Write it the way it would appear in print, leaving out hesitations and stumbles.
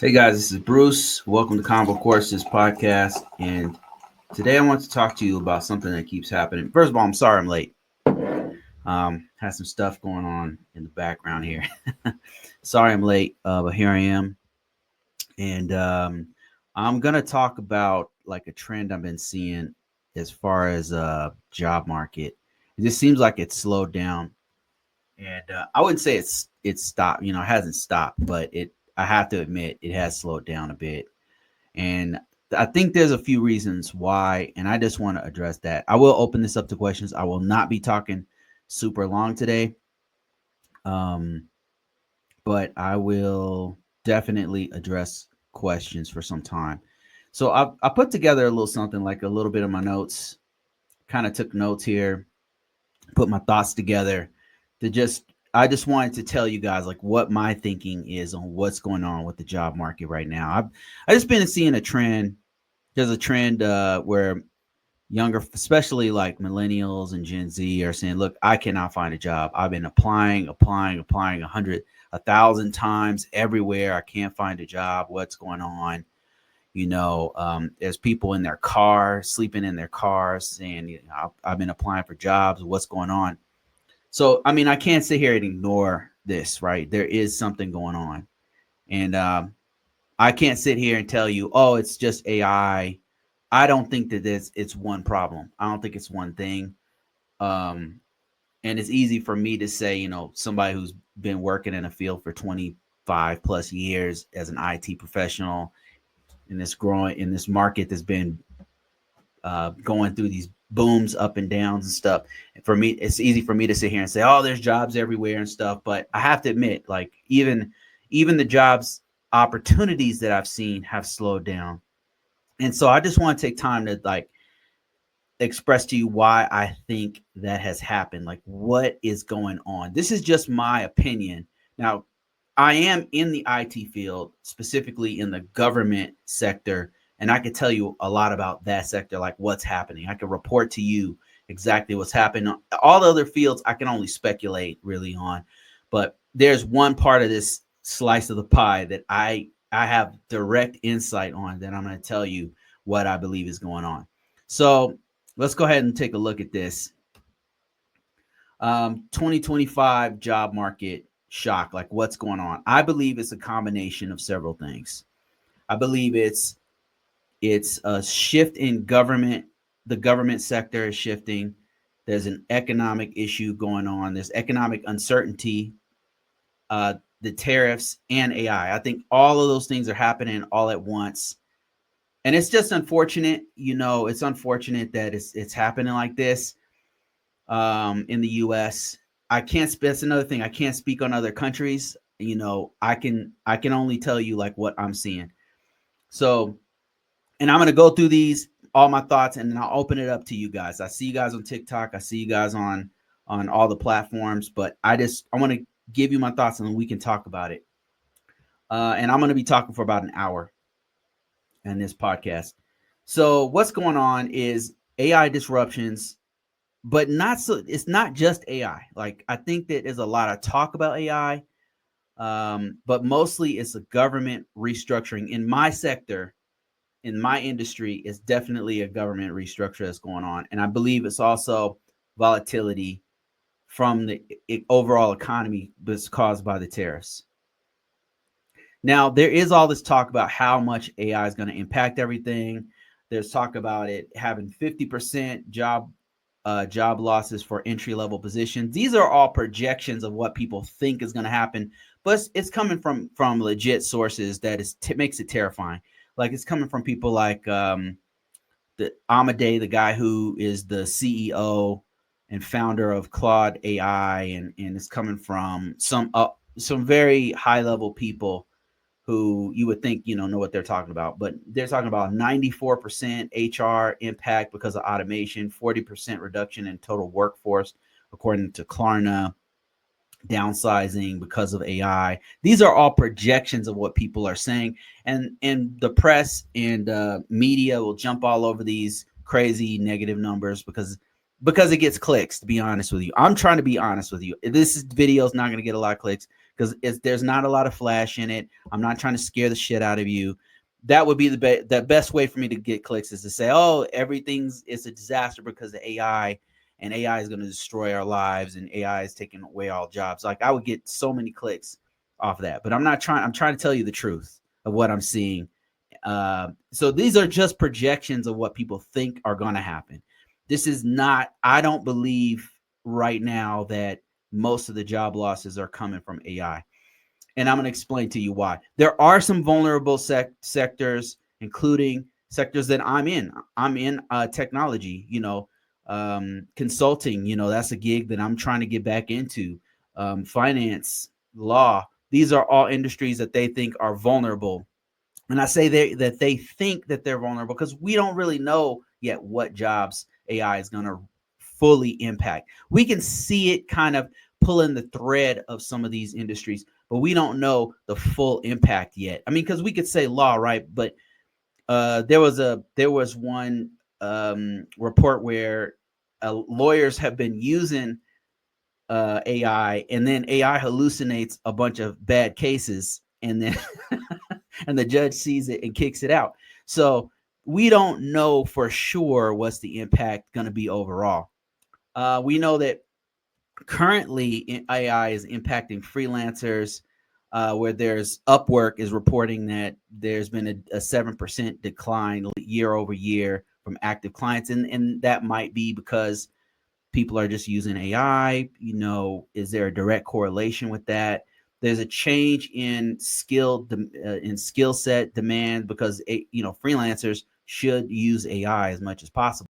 Hey guys, this is Bruce. Welcome to ConvoCourses podcast. And today I want to talk to you about something that keeps happening. First of all, I'm sorry I'm late. Had some stuff going on in the background here. Sorry I'm late, but here I am. And I'm gonna talk about like a trend I've been seeing as far as job market. It just seems like it's slowed down, and I wouldn't say it's stopped. It hasn't stopped, but it. I have to admit it has slowed down a bit. And I think there's a few reasons why, and I just want to address that. I will open this up to questions. I will not be talking super long today, um, but I will definitely address questions for some time. So I put together a little something like a little bit of my notes, kind of took notes here, put my thoughts together to I just wanted to tell you guys like what my thinking is on what's going on with the job market right now. I just been seeing a trend. There's a trend where younger, especially like millennials and Gen Z, are saying, "Look, I cannot find a job. I've been applying 1,000 times everywhere. I can't find a job. What's going on?" There's people in their cars, sleeping in their cars, saying, I've been applying for jobs. What's going on?" So, I mean, I can't sit here and ignore this, right? There is something going on. And I can't sit here and tell you, oh, it's just AI. I don't think that it's one problem. I don't think it's one thing. Um, and it's easy for me to say, somebody who's been working in a field for 25 plus years as an IT professional in this market that's been going through these booms up and downs and stuff. For me, it's easy for me to sit here and say, "Oh, there's jobs everywhere and stuff." But I have to admit, like even the jobs opportunities that I've seen have slowed down. And so I just want to take time to like express to you why I think that has happened. Like what is going on? This is just my opinion. Now, I am in the IT field, specifically in the government sector, and I could tell you a lot about that sector, like what's happening. I can report to you exactly what's happening. All the other fields I can only speculate really on, but there's one part of this slice of the pie that I have direct insight on that I'm going to tell you what I believe is going on. So let's go ahead and take a look at this. 2025 job market shock, like what's going on. I believe it's a combination of several things. I believe it's a shift in government. The government sector is shifting. There's an economic issue going on. There's economic uncertainty, the tariffs, and AI. I think all of those things are happening all at once. And it's just unfortunate, it's unfortunate that it's happening like this in the U.S. I can't. That's another thing. I can't speak on other countries. I can only tell you like what I'm seeing. So, and I'm gonna go through these all my thoughts, and then I'll open it up to you guys. I see you guys on TikTok. I see you guys on all the platforms, but I want to give you my thoughts, and then we can talk about it. And I'm gonna be talking for about an hour in this podcast. So, what's going on is AI disruptions, but not so. It's not just AI. Like I think that there's a lot of talk about AI, but mostly it's a government restructuring in my sector, in my industry. It's definitely a government restructure that's going on, and I believe it's also volatility from the overall economy that's caused by the tariffs. Now there is all this talk about how much AI is going to impact everything. There's talk about it having 50% job losses for entry level positions. These are all projections of what people think is going to happen, but it's coming from legit sources that makes it terrifying. Like it's coming from people like the Amadei, the guy who is the CEO and founder of Claude AI, and it's coming from some very high level people who you would think know what they're talking about, but they're talking about 94% HR impact because of automation, 40% reduction in total workforce according to Klarna, downsizing because of AI. These are all projections of what people are saying, and the press and media will jump all over these crazy negative numbers because because it gets clicks, to be honest with you. I'm trying to be honest with you. This video is not going to get a lot of clicks because there's not a lot of flash in it. I'm not trying to scare the shit out of you. That would be the best way for me to get clicks, is to say, oh, it's a disaster because of AI, and AI is going to destroy our lives, and AI is taking away all jobs. Like, I would get so many clicks off of that, but I'm trying to tell you the truth of what I'm seeing. So these are just projections of what people think are going to happen. This is not, I don't believe right now that most of the job losses are coming from AI. And I'm going to explain to you why. There are some vulnerable sectors, including sectors that I'm in. I'm in technology, consulting, that's a gig that I'm trying to get back into. Finance, law, these are all industries that they think are vulnerable. And I say that they think that they're vulnerable because we don't really know yet what jobs AI is going to fully impact. We can see it kind of pulling the thread of some of these industries, but we don't know the full impact yet. I mean, because we could say law, right? But there was one report where lawyers have been using AI, and then AI hallucinates a bunch of bad cases, and then and the judge sees it and kicks it out. So we don't know for sure what's the impact going to be overall. We know that currently AI is impacting freelancers, where there's Upwork is reporting that there's been a 7% decline year over year from active clients. And that might be because people are just using AI. Is there a direct correlation with that? There's a change in skill set demand because freelancers should use AI as much as possible.